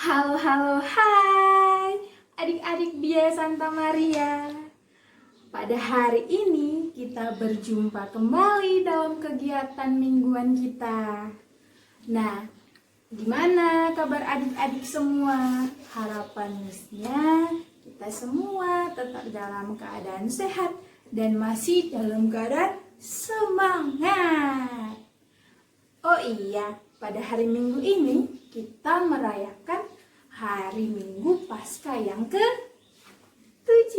Halo, halo, hai adik-adik Bia Santa Maria. Pada hari ini kita berjumpa kembali dalam kegiatan mingguan kita. Nah, gimana kabar adik-adik semua? Harapannya kita semua tetap dalam keadaan sehat dan masih dalam keadaan semangat. Oh iya, pada hari Minggu ini kita merayakan Hari Minggu Paskah yang ke-7.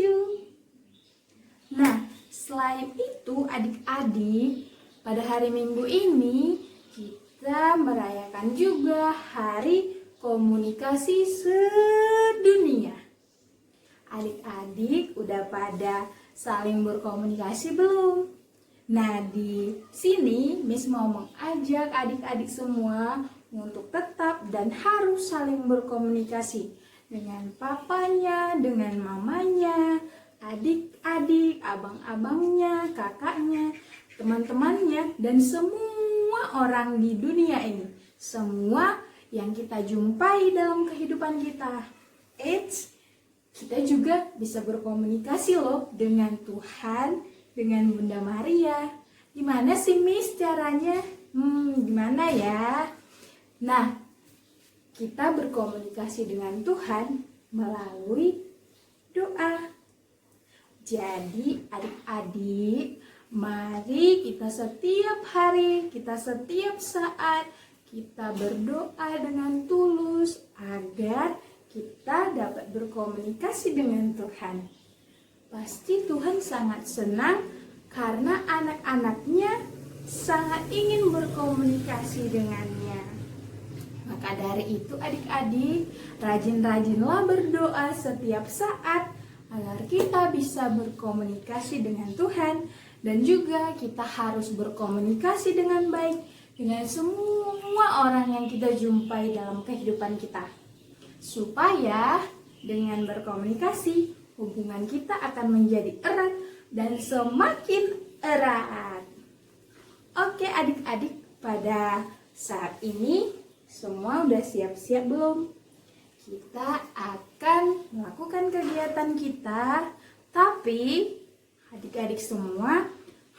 Nah, selain itu adik-adik, pada hari Minggu ini kita merayakan juga Hari Komunikasi Sedunia. Adik-adik udah pada saling berkomunikasi belum? Nah, di sini Miss mau mengajak adik-adik semua untuk tetap dan harus saling berkomunikasi dengan papanya, dengan mamanya, adik-adik, abang-abangnya, kakaknya, teman-temannya, dan semua orang di dunia ini. Semua yang kita jumpai dalam kehidupan kita. Kita juga bisa berkomunikasi loh dengan Tuhan, dengan Bunda Maria. Gimana sih Miss caranya? Gimana ya? Nah, kita berkomunikasi dengan Tuhan melalui doa. Jadi adik-adik, mari kita setiap hari, kita setiap saat, kita berdoa dengan tulus agar kita dapat berkomunikasi dengan Tuhan. Pasti Tuhan sangat senang karena anak-anaknya sangat ingin berkomunikasi dengannya. Maka dari itu adik-adik, rajin-rajinlah berdoa setiap saat agar kita bisa berkomunikasi dengan Tuhan. Dan juga kita harus berkomunikasi dengan baik dengan semua orang yang kita jumpai dalam kehidupan kita. Supaya dengan berkomunikasi, hubungan kita akan menjadi erat dan semakin erat. Oke adik-adik, pada saat ini semua udah siap-siap belum? Kita akan melakukan kegiatan kita, tapi adik-adik semua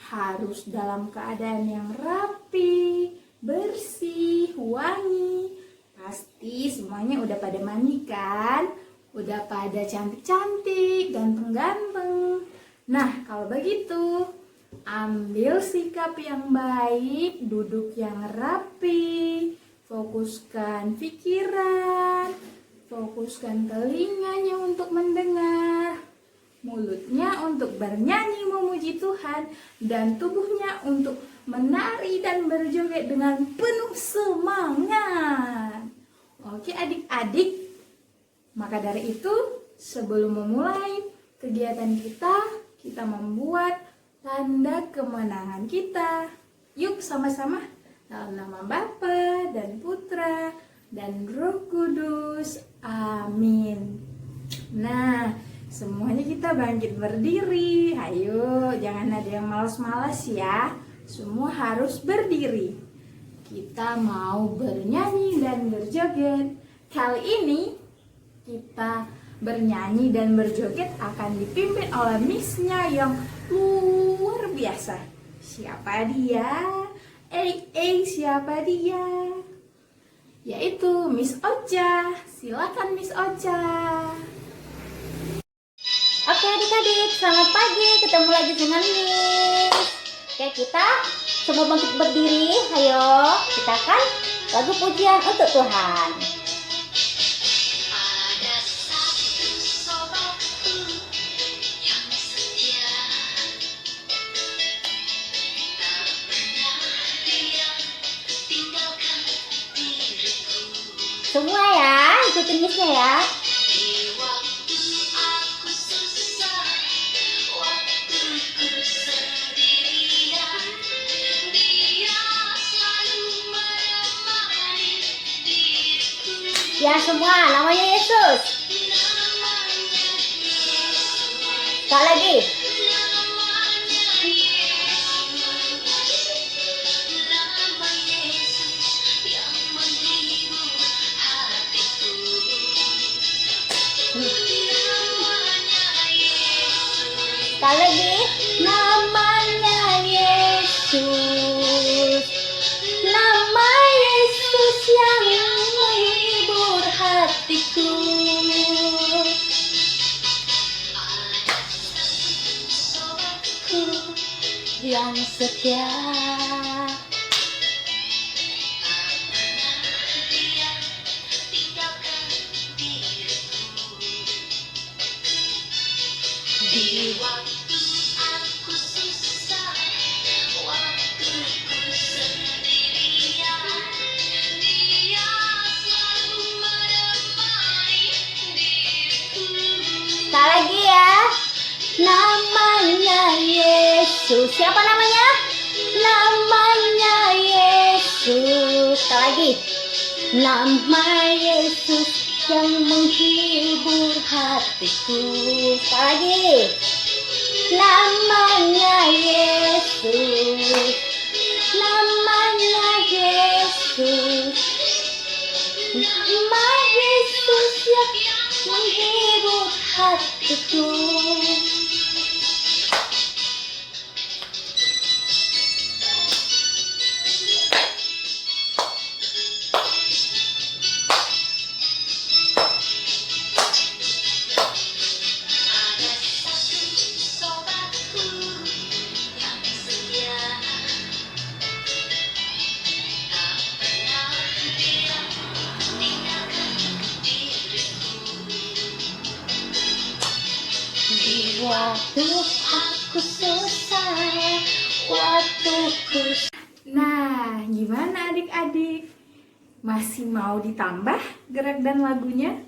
harus dalam keadaan yang rapi, bersih, wangi. Pasti semuanya udah pada mandi kan? Udah pada cantik-cantik, ganteng-ganteng. Nah, kalau begitu, ambil sikap yang baik, duduk yang rapi, fokuskan pikiran, fokuskan telinganya untuk mendengar, mulutnya untuk bernyanyi memuji Tuhan, dan tubuhnya untuk menari dan berjoget dengan penuh semangat. Oke adik-adik, maka dari itu, sebelum memulai kegiatan kita membuat tanda kemenangan kita. Yuk sama-sama, dalam nama Bapa dan Putra dan Roh Kudus. Amin. Nah, semuanya kita bangkit berdiri. Ayo, jangan ada yang malas-malas ya. Semua harus berdiri. Kita mau bernyanyi dan berjoget. Kali ini kita bernyanyi dan berjoget akan dipimpin oleh Miss-nya yang luar biasa. Siapa dia? Siapa dia? Yaitu Miss Ocha. Silakan Miss Ocha. Oke adik-adik, selamat pagi. Ketemu lagi dengan Miss. Oke, kita semua bangkit berdiri. Ayo, kita kan lagu pujian untuk Tuhan. Semua ya, ikutin Miss-nya ya. Ya semua, namanya Yesus. Sekali lagi. Sekali lagi, namanya Yesus. Nama Yesus yang menghibur hatiku. Yang setia. Di waktu aku susah, waktu ku sendirian, Dia selalu menemani diriku. Sekali lagi ya, namanya Yesus. Siapa namanya? Namanya Yesus. Sekali lagi, nama Yesus yang menghibur hatiku. Sekali lagi, namanya Yesus. Namanya Yesus. Nama Yesus yang menghibur hatiku. Waktu aku susah, waktu ku... Nah, gimana adik-adik? Masih mau ditambah gerak dan lagunya?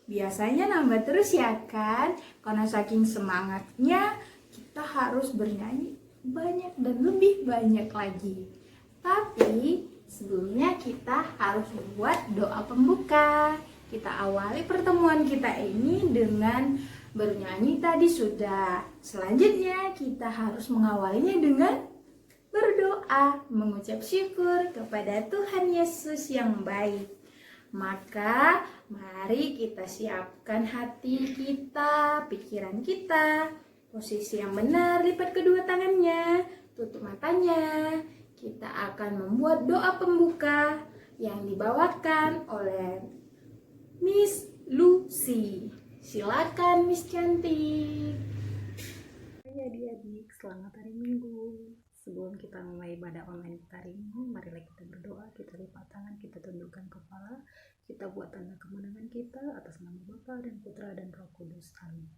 Biasanya nambah terus ya kan? Karena saking semangatnya kita harus bernyanyi banyak dan lebih banyak lagi. Tapi sebelumnya kita harus membuat doa pembuka. Kita awali pertemuan kita ini dengan bernyanyi tadi sudah. Selanjutnya kita harus mengawalinya dengan berdoa, mengucap syukur kepada Tuhan Yesus yang baik. Maka mari kita siapkan hati kita, pikiran kita. Posisi yang benar, lipat kedua tangannya, tutup matanya. Kita akan membuat doa pembuka yang dibawakan oleh Miss Lucy. Silakan Miss Cantik. Hai adik-adik, selamat hari Minggu. Sebelum kita mulai ibadah online kita hari ini, marilah kita berdoa, kita lipat tangan, kita tundukkan kepala, kita buat tanda kemenangan kita atas nama Bapa dan Putra dan Roh Kudus. Amin.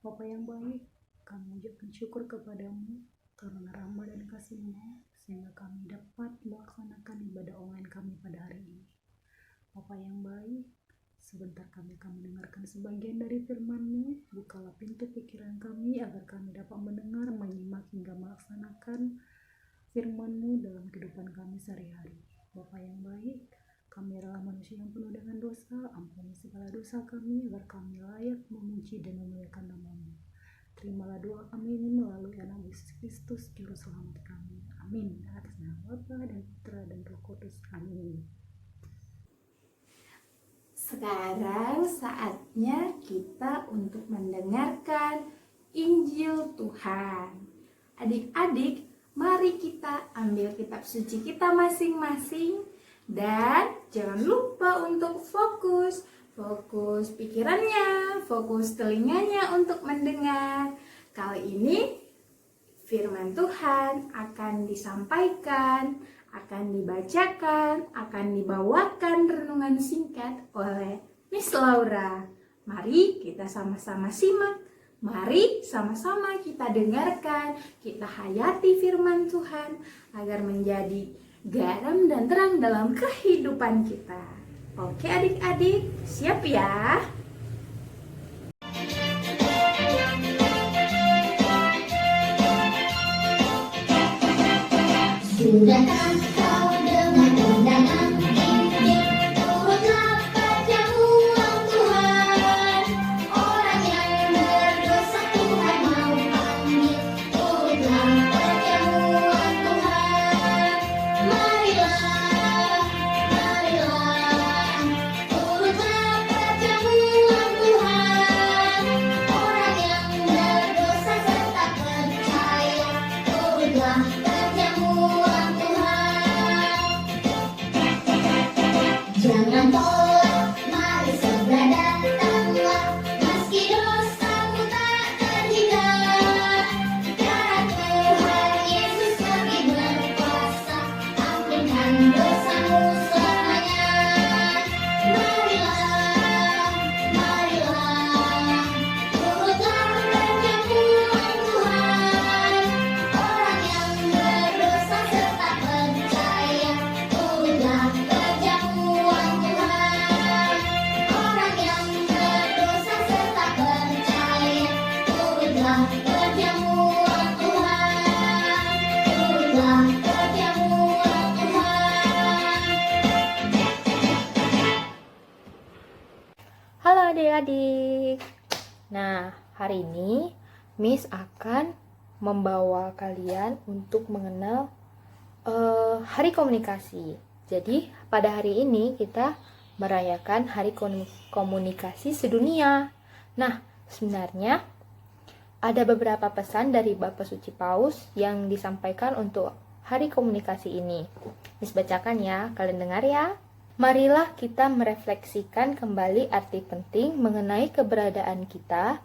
Bapa yang baik, kami ucapkan syukur kepadamu karena rahmat dan kasih-Mu sehingga kami dapat melaksanakan ibadah online kami pada hari ini. Bapa yang baik, sebentar kami akan mendengarkan sebagian dari firman-Mu. Bukalah pintu pikiran kami agar kami dapat mendengar, menyimak hingga melaksanakan firman-Mu dalam kehidupan kami sehari-hari. Bapa yang baik, kami adalah manusia yang penuh dengan dosa. Ampuni segala dosa kami agar kami layak memuji dan memuliakan nama-Mu. Terimalah doa kami ini melalui anak Yesus Kristus, Juru Selamat kami. Amin. Atas nama Bapa dan Putra dan Roh Kudus. Amin. Sekarang saatnya kita untuk mendengarkan Injil Tuhan. Adik-adik, mari kita ambil kitab suci kita masing-masing. Dan jangan lupa untuk fokus pikirannya, fokus telinganya untuk mendengar. Kali ini firman Tuhan akan disampaikan, akan dibacakan, akan dibawakan renungan singkat oleh Miss Laura. Mari kita sama-sama simak, mari sama-sama kita dengarkan, kita hayati firman Tuhan agar menjadi garam dan terang dalam kehidupan kita. Oke adik-adik, siap ya? Sudahkah kau dengar undangan Injil? Turutlah padamu Tuhan. Orang yang berdosa Tuhan mau panggil. Turutlah padamu Tuhan. Marilah, turutlah padamu Tuhan. Orang yang berdosa jangan tolak, mari segera datanglah. Meski dosamu tak terhingga, darah Tuhan Yesus lebih berkuasa, ampunkan dosamu selamanya. Marilah, marilah, turutlah perjamuan Tuhan. Orang yang berdosa serta percaya, turutlah perjamuan Tuhan. Orang yang berdosa serta percaya, turutlah perjamuan Tuhan. Turutlah perjamuan Tuhan. Halo adik-adik. Nah, hari ini Miss akan membawa kalian untuk mengenal Hari Komunikasi. Jadi, pada hari ini kita merayakan Hari Komunikasi Sedunia. Nah, sebenarnya ada beberapa pesan dari Bapak Suci Paus yang disampaikan untuk Hari Komunikasi ini. Miss bacakan ya, kalian dengar ya. Marilah kita merefleksikan kembali arti penting mengenai keberadaan kita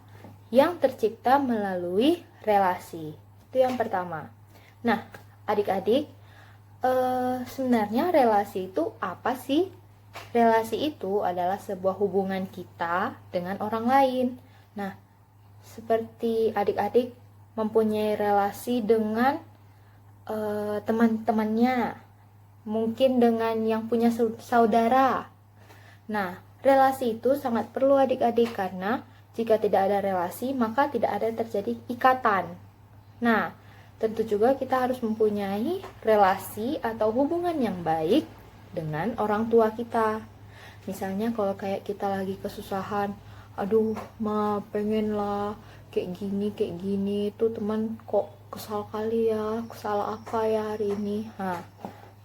yang tercipta melalui relasi. Itu yang pertama. Nah, adik-adik, sebenarnya relasi itu apa sih? Relasi itu adalah sebuah hubungan kita dengan orang lain. Nah, seperti adik-adik mempunyai relasi dengan teman-temannya, mungkin dengan yang punya saudara. Nah, relasi itu sangat perlu adik-adik karena jika tidak ada relasi, maka tidak ada terjadi ikatan. Nah, tentu juga kita harus mempunyai relasi atau hubungan yang baik dengan orang tua kita. Misalnya kalau kayak kita lagi kesusahan, aduh, pengen lah kayak gini, tuh teman kok kesal kali ya, salah apa ya hari ini. Nah,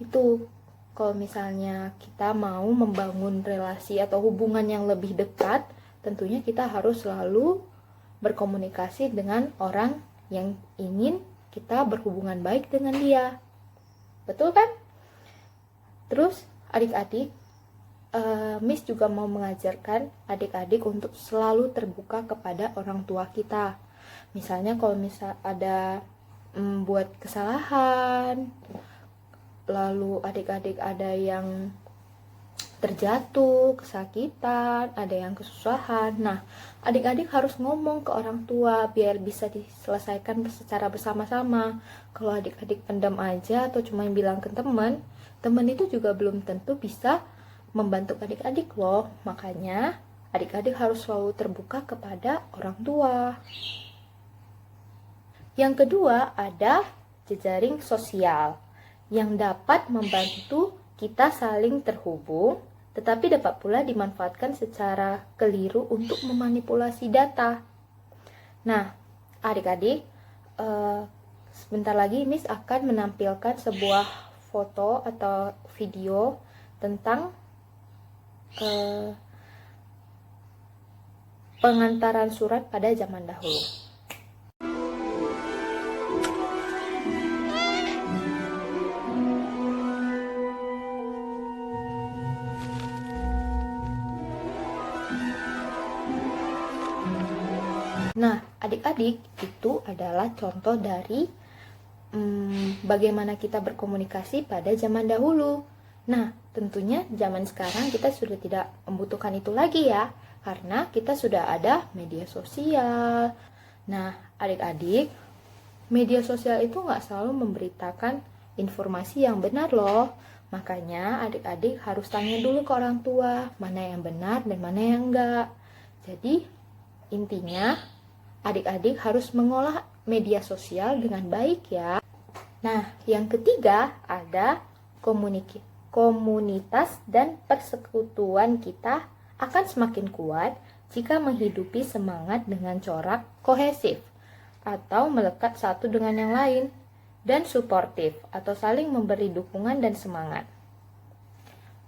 itu kalau misalnya kita mau membangun relasi atau hubungan yang lebih dekat, tentunya kita harus selalu berkomunikasi dengan orang yang ingin kita berhubungan baik dengan dia. Betul kan? Terus adik-adik, Miss juga mau mengajarkan adik-adik untuk selalu terbuka kepada orang tua kita. Misalnya kalau ada buat kesalahan, lalu adik-adik ada yang terjatuh, kesakitan, ada yang kesusahan. Nah, adik-adik harus ngomong ke orang tua biar bisa diselesaikan secara bersama-sama. Kalau adik-adik pendam aja atau cuma bilang ke teman itu juga belum tentu bisa membantu adik-adik loh. Makanya adik-adik harus selalu terbuka kepada orang tua. Yang kedua ada jejaring sosial yang dapat membantu kita saling terhubung, tetapi dapat pula dimanfaatkan secara keliru untuk memanipulasi data. Nah, adik-adik, sebentar lagi Miss akan menampilkan sebuah foto atau video tentang pengantaran surat pada zaman dahulu. Nah, adik-adik, itu adalah contoh dari bagaimana kita berkomunikasi pada zaman dahulu. Nah, tentunya zaman sekarang kita sudah tidak membutuhkan itu lagi ya, karena kita sudah ada media sosial. Nah, adik-adik, media sosial itu nggak selalu memberitakan informasi yang benar loh. Makanya adik-adik harus tanya dulu ke orang tua, mana yang benar dan mana yang enggak. Jadi, intinya adik-adik harus mengolah media sosial dengan baik ya. Nah, yang ketiga ada komunitas dan persekutuan kita akan semakin kuat jika menghidupi semangat dengan corak kohesif atau melekat satu dengan yang lain, dan suportif atau saling memberi dukungan dan semangat.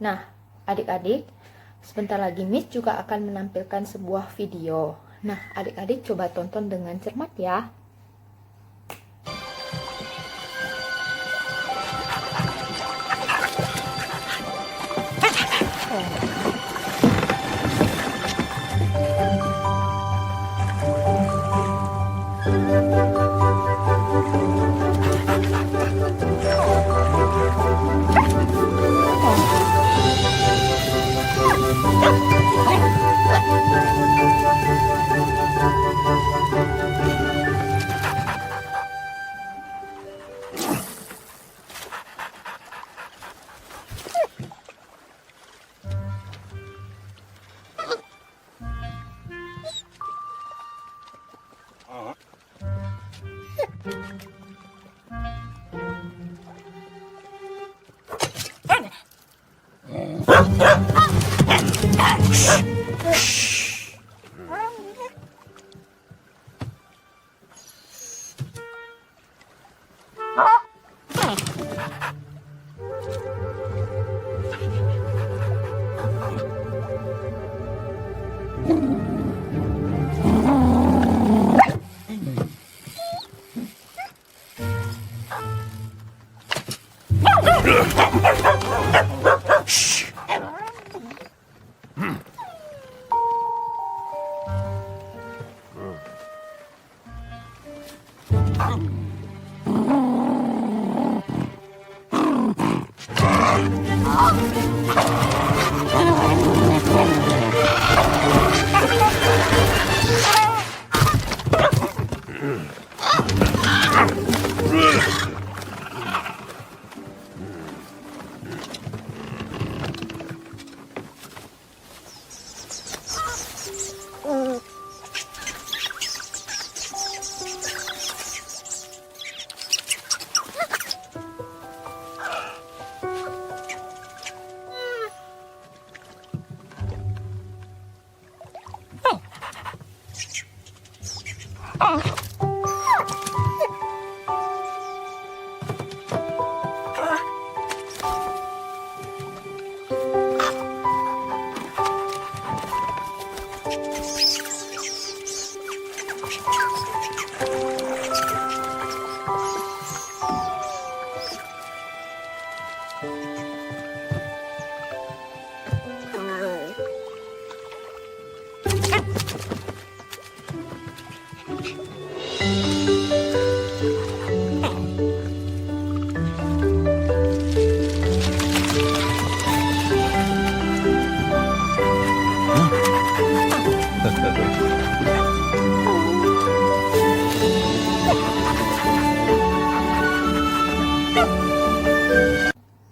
Nah, adik-adik, sebentar lagi Miss juga akan menampilkan sebuah video. Nah, adik-adik coba tonton dengan cermat ya.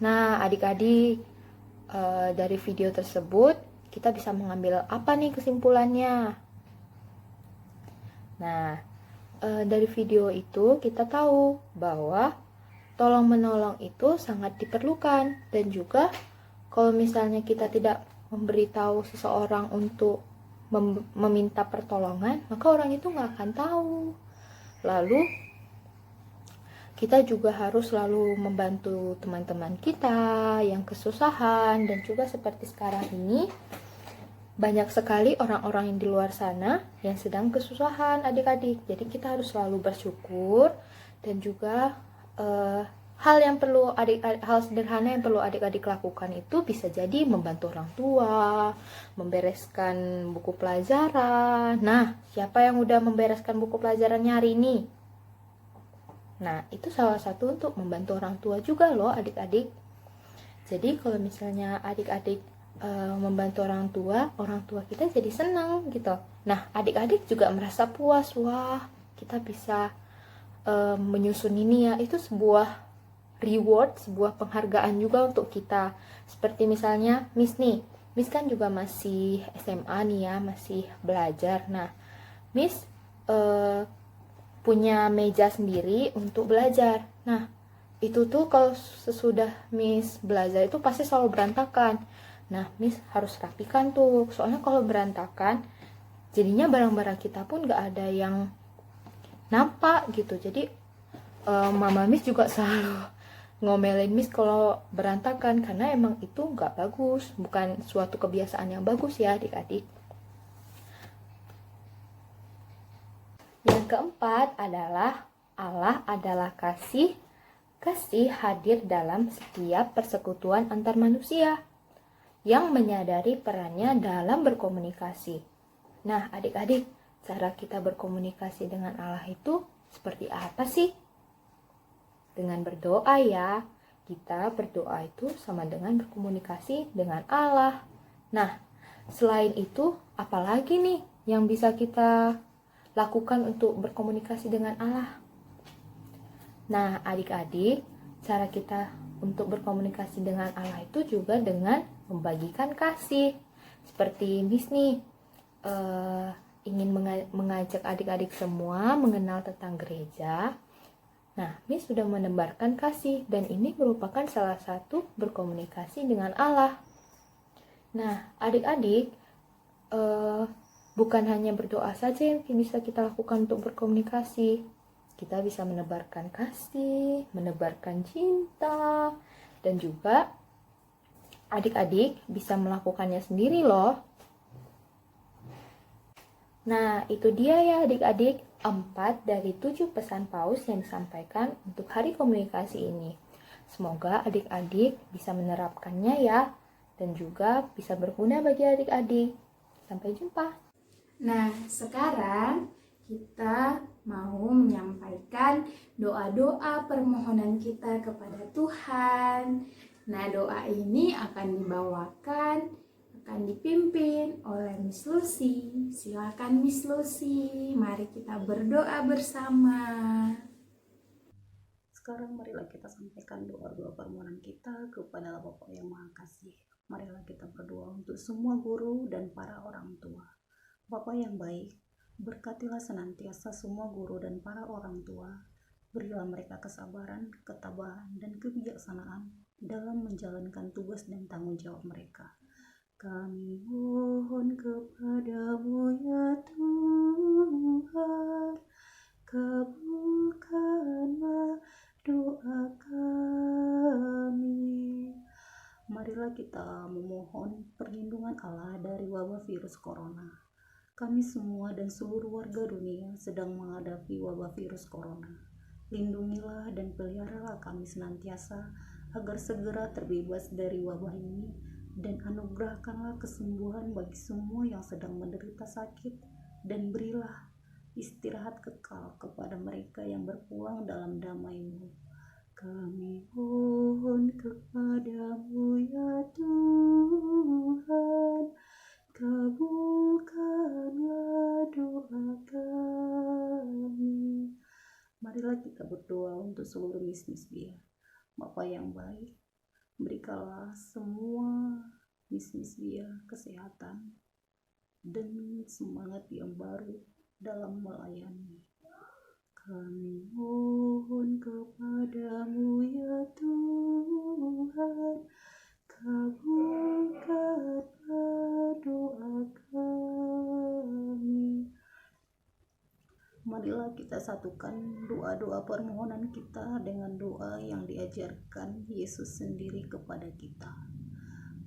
Nah, adik-adik, dari video tersebut kita bisa mengambil apa nih kesimpulannya? Nah, dari video itu kita tahu bahwa tolong menolong itu sangat diperlukan, dan juga kalau misalnya kita tidak memberitahu seseorang untuk meminta pertolongan, maka orang itu nggak akan tahu. Lalu kita juga harus selalu membantu teman-teman kita yang kesusahan, dan juga seperti sekarang ini banyak sekali orang-orang yang di luar sana yang sedang kesusahan, adik-adik. Jadi kita harus selalu bersyukur, dan juga hal sederhana yang perlu adik-adik lakukan itu bisa jadi membantu orang tua, membereskan buku pelajaran. Nah, siapa yang udah membereskan buku pelajarannya hari ini? Nah, itu salah satu untuk membantu orang tua juga loh, adik-adik. Jadi kalau misalnya adik-adik membantu orang tua kita jadi senang gitu. Nah, adik-adik juga merasa puas. Wah, kita bisa menyusun ini ya. Itu sebuah reward, sebuah penghargaan juga untuk kita. Seperti misalnya Miss nih, Miss kan juga masih SMA nih ya, masih belajar. Nah, Miss punya meja sendiri untuk belajar. Nah, itu tuh kalau sesudah Miss belajar itu pasti selalu berantakan. Nah, Miss harus rapikan tuh. Soalnya kalau berantakan, jadinya barang-barang kita pun gak ada yang nampak gitu. Jadi Mama Miss juga selalu ngomelin Miss kalau berantakan, karena emang itu gak bagus, bukan suatu kebiasaan yang bagus ya adik-adik. Yang keempat adalah Allah adalah kasih. Kasih hadir dalam setiap persekutuan antar manusia yang menyadari perannya dalam berkomunikasi. Nah, adik-adik, cara kita berkomunikasi dengan Allah itu seperti apa sih? Dengan berdoa ya. Kita berdoa itu sama dengan berkomunikasi dengan Allah. Nah, selain itu, apalagi nih yang bisa kita lakukan untuk berkomunikasi dengan Allah? Nah, adik-adik, cara kita untuk berkomunikasi dengan Allah itu juga dengan membagikan kasih. Seperti Miss nih, ingin mengajak adik-adik semua mengenal tentang gereja. Nah, Miss sudah menebarkan kasih, dan ini merupakan salah satu berkomunikasi dengan Allah. Nah, adik-adik, bukan hanya berdoa saja yang bisa kita lakukan untuk berkomunikasi. Kita bisa menebarkan kasih, menebarkan cinta, dan juga adik-adik bisa melakukannya sendiri loh. Nah, itu dia ya adik-adik, 4 dari 7 pesan Paus yang disampaikan untuk hari komunikasi ini. Semoga adik-adik bisa menerapkannya ya, dan juga bisa berguna bagi adik-adik. Sampai jumpa. Nah, sekarang kita mau menyampaikan doa-doa permohonan kita kepada Tuhan. Nah, doa ini akan dipimpin oleh Miss Lucy. Silakan Miss Lucy, mari kita berdoa bersama. Sekarang marilah kita sampaikan doa-doa permohonan kita kepada Bapa yang Maha Kasih. Marilah kita berdoa untuk semua guru dan para orang tua. Bapa yang baik, berkatilah senantiasa semua guru dan para orang tua. Berilah mereka kesabaran, ketabahan, dan kebijaksanaan dalam menjalankan tugas dan tanggung jawab mereka. Kami mohon kepadamu ya Tuhan, kabulkanlah doa kami. Marilah kita memohon perlindungan Allah dari wabah virus corona. Kami semua dan seluruh warga dunia sedang menghadapi wabah virus corona. Lindungilah dan peliharalah kami senantiasa agar segera terbebas dari wabah ini, dan anugerahkanlah kesembuhan bagi semua yang sedang menderita sakit, dan berilah istirahat kekal kepada mereka yang berpulang dalam damai-Mu. Kami mohon kepadamu ya Tuhan, kabulkanlah doa kami. Marilah kita berdoa untuk seluruh Miss Bia. Bapa yang baik, berikanlah semua Miss Bia kesehatan dan semangat yang baru dalam melayani. Kami mohon kepadamu ya Tuhan, kabulkanlah doa kami. Marilah kita satukan doa-doa permohonan kita dengan doa yang diajarkan Yesus sendiri kepada kita.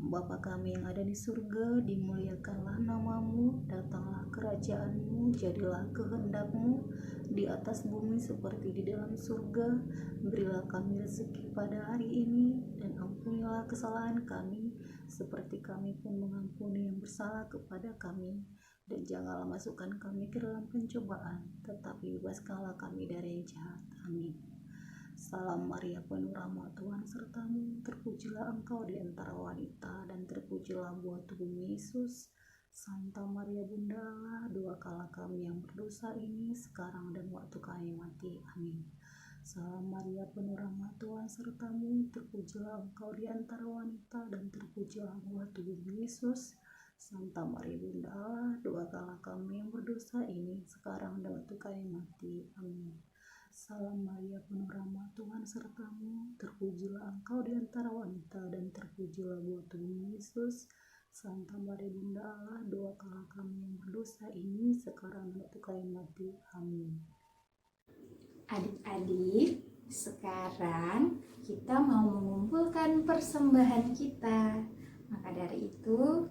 Bapa kami yang ada di surga, dimuliakanlah namamu, datanglah kerajaanmu, jadilah kehendakmu di atas bumi seperti di dalam surga. Berilah kami rezeki pada hari ini, dan ampunilah kesalahan kami, seperti kami pun mengampuni yang bersalah kepada kami. Dan janganlah masukkan kami ke dalam pencobaan, tetapi bebaskanlah kami dari yang jahat. Amin. Salam Maria, penuh rahmat, Tuhan sertamu, terpujilah engkau di antara wanita, dan terpujilah buah tubuhmu Yesus. Santa Maria Bunda Allah, doakanlah kami yang berdosa ini, sekarang dan waktu kami mati. Amin. Salam Maria, penuh rahmat, Tuhan sertamu, terpujilah engkau di antara wanita, dan terpujilah buah tubuhmu Yesus. Santa Maria Bunda Allah, doakanlah kami yang berdosa ini, sekarang dan waktu kami mati. Amin. Salam Maria, penuh rahmat, Tuhan sertamu, terpujilah engkau di antara wanita, dan terpujilah buah tubuhmu Yesus. Santa Maria Bunda Allah, doakanlah kami yang berdosa ini, sekarang dan waktu kami mati. Amin. Adik-adik, sekarang kita mau mengumpulkan persembahan kita. Maka dari itu,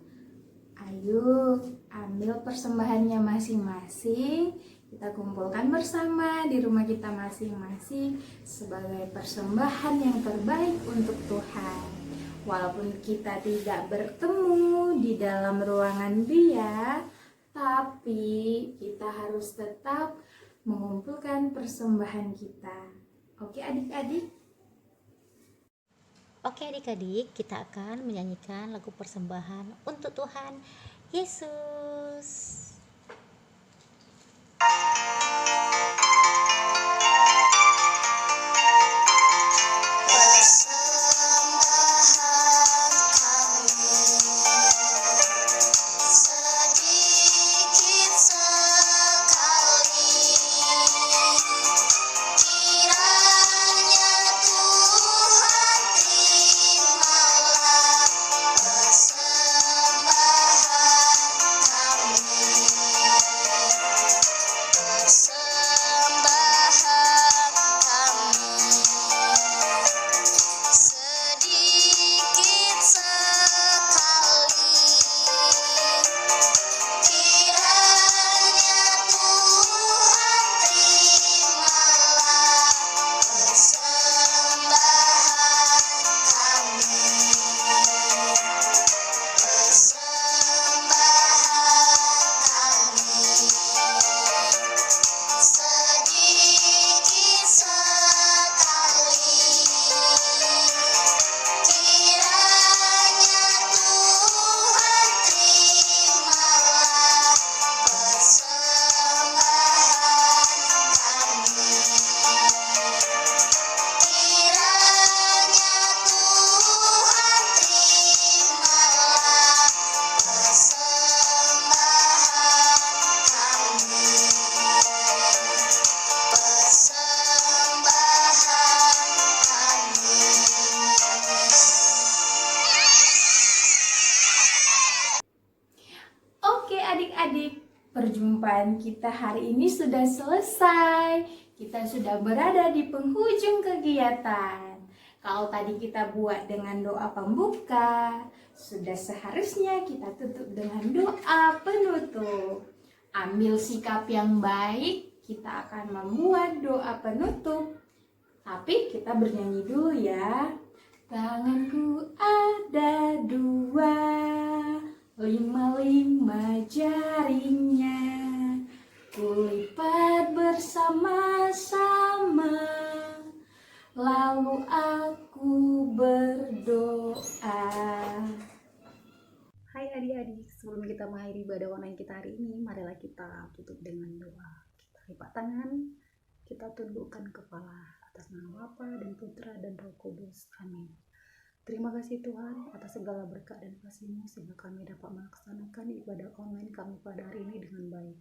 ayo ambil persembahannya masing-masing. Kita kumpulkan bersama di rumah kita masing-masing sebagai persembahan yang terbaik untuk Tuhan. Walaupun kita tidak bertemu di dalam ruangan dia, tapi kita harus tetap mengumpulkan persembahan kita. Oke adik-adik? Oke adik-adik, kita akan menyanyikan lagu persembahan untuk Tuhan Yesus. Sedikit sekali kiranya Tuhan terimalah persembahan kami, persembahan kami. Sedikit sekali kiranya Tuhan terimalah persembahan kami, persembahan kami. Sedikit sekali kiranya Tuhan terimalah persembahan kami, kiranya Tuhan terimalah persembahan kami, persembahan kami. Oke adik-adik, perjumpaan kita hari ini sudah selesai. Kita sudah berada di penghujung kegiatan. Kalau tadi kita buat dengan doa pembuka, sudah seharusnya kita tutup dengan doa penutup. Ambil sikap yang baik, kita akan membuat doa penutup. Tapi kita bernyanyi dulu ya. Tanganku ada dua, lima jarinya, kulipat bersama-sama, lalu aku berdoa. Hai adik-adik, sebelum kita mengakhiri ibadah online kita hari ini, marilah kita tutup dengan doa. Kita lipat tangan, kita tundukkan kepala atas nama Bapa dan Putra dan Roh Kudus. Amin. Terima kasih Tuhan atas segala berkat dan kasih-Mu sehingga kami dapat melaksanakan ibadah online kami pada hari ini dengan baik.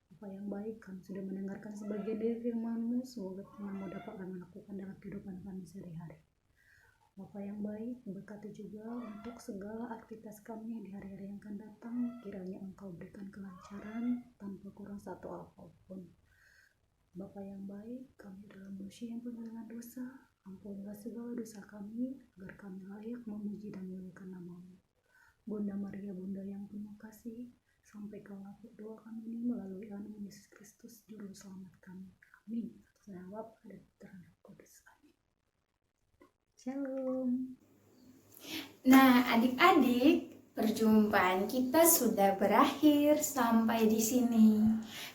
Bapa yang baik, kami sudah mendengarkan sebagian dari firman-Mu, semoga firman-Mu dapat kami lakukan dalam kehidupan kami sehari-hari. Bapa yang baik, berkati juga untuk segala aktivitas kami di hari-hari yang akan datang, kiranya Engkau berikan kelancaran tanpa kurang satu apapun. Bapa yang baik, kami adalah manusia yang penuh dengan dosa. Ampunilah segala dosa kami, agar kami layak memuji dan memuliakan nama-Mu. Bunda Maria, Bunda yang penuh kasih, sampai Kau doa kami ini melalui anak Yesus Kristus, Juru Selamat kami. Amin. Atas nama Bapa dan Putra dan Roh Kudus. Amin. Shalom. Nah, adik-adik, perjumpaan kita sudah berakhir sampai di sini.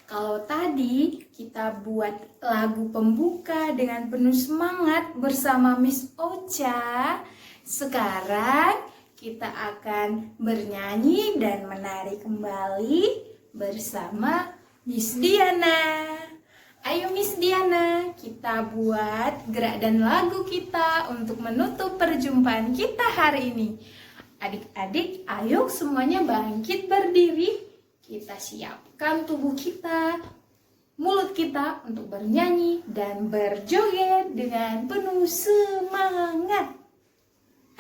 Kalau tadi kita buat lagu pembuka dengan penuh semangat bersama Miss Ocha, sekarang kita akan bernyanyi dan menari kembali bersama Miss Diana. Ayo Miss Diana, kita buat gerak dan lagu kita untuk menutup perjumpaan kita hari ini. Adik-adik, ayo semuanya bangkit berdiri. Kita siapkan tubuh kita, mulut kita untuk bernyanyi dan berjoget dengan penuh semangat.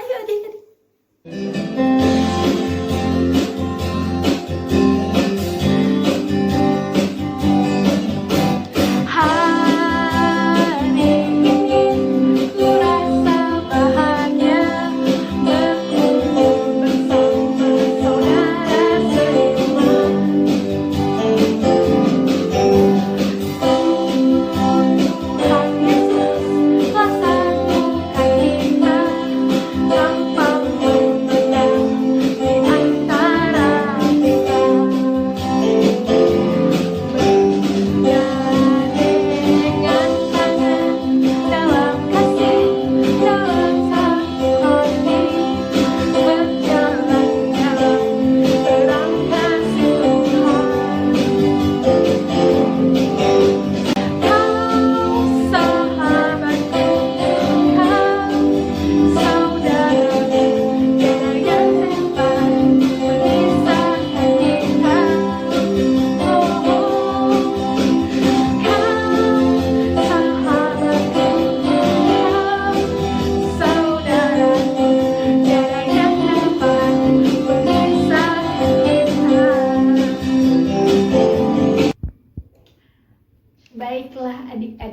Ayo adik-adik. Tanpa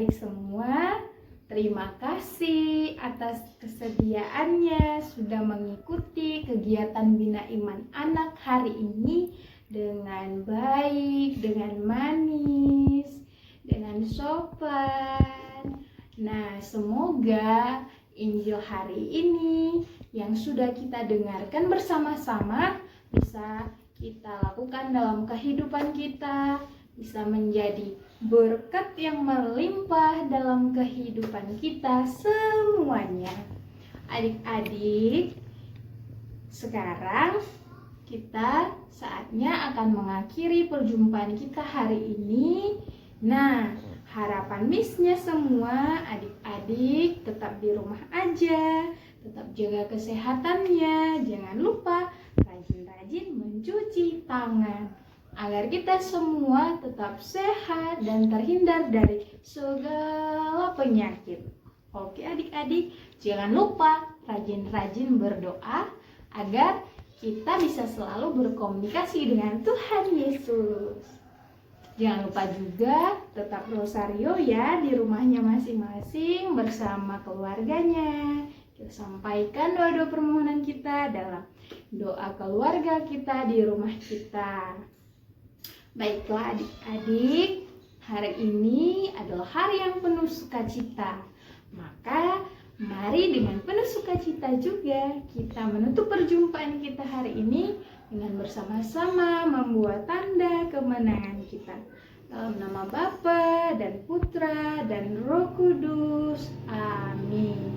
adik-adik semua. Terima kasih atas kesediaannya sudah mengikuti kegiatan Bina Iman Anak hari ini dengan baik, dengan manis, dengan sopan. Nah, semoga Injil hari ini yang sudah kita dengarkan bersama-sama bisa kita lakukan dalam kehidupan kita, bisa menjadi berkat yang melimpah dalam kehidupan kita semuanya. Adik-adik, sekarang kita saatnya akan mengakhiri perjumpaan kita hari ini. Nah, harapan Missnya semua adik-adik tetap di rumah aja, tetap jaga kesehatannya, jangan lupa rajin-rajin mencuci tangan agar kita semua tetap sehat dan terhindar dari segala penyakit. Oke adik-adik, jangan lupa rajin-rajin berdoa agar kita bisa selalu berkomunikasi dengan Tuhan Yesus. Jangan lupa juga tetap rosario ya di rumahnya masing-masing bersama keluarganya. Kita sampaikan doa-doa permohonan kita dalam doa keluarga kita di rumah kita. Baiklah adik-adik, hari ini adalah hari yang penuh sukacita. Maka mari dengan penuh sukacita juga kita menutup perjumpaan kita hari ini dengan bersama-sama membuat tanda kemenangan kita. Dalam nama Bapa dan Putra dan Roh Kudus. Amin.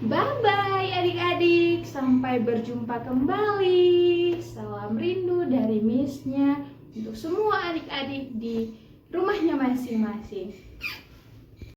Bye-bye adik-adik. Sampai berjumpa kembali. Salam rindu dari Missnya untuk semua adik-adik di rumahnya masing-masing.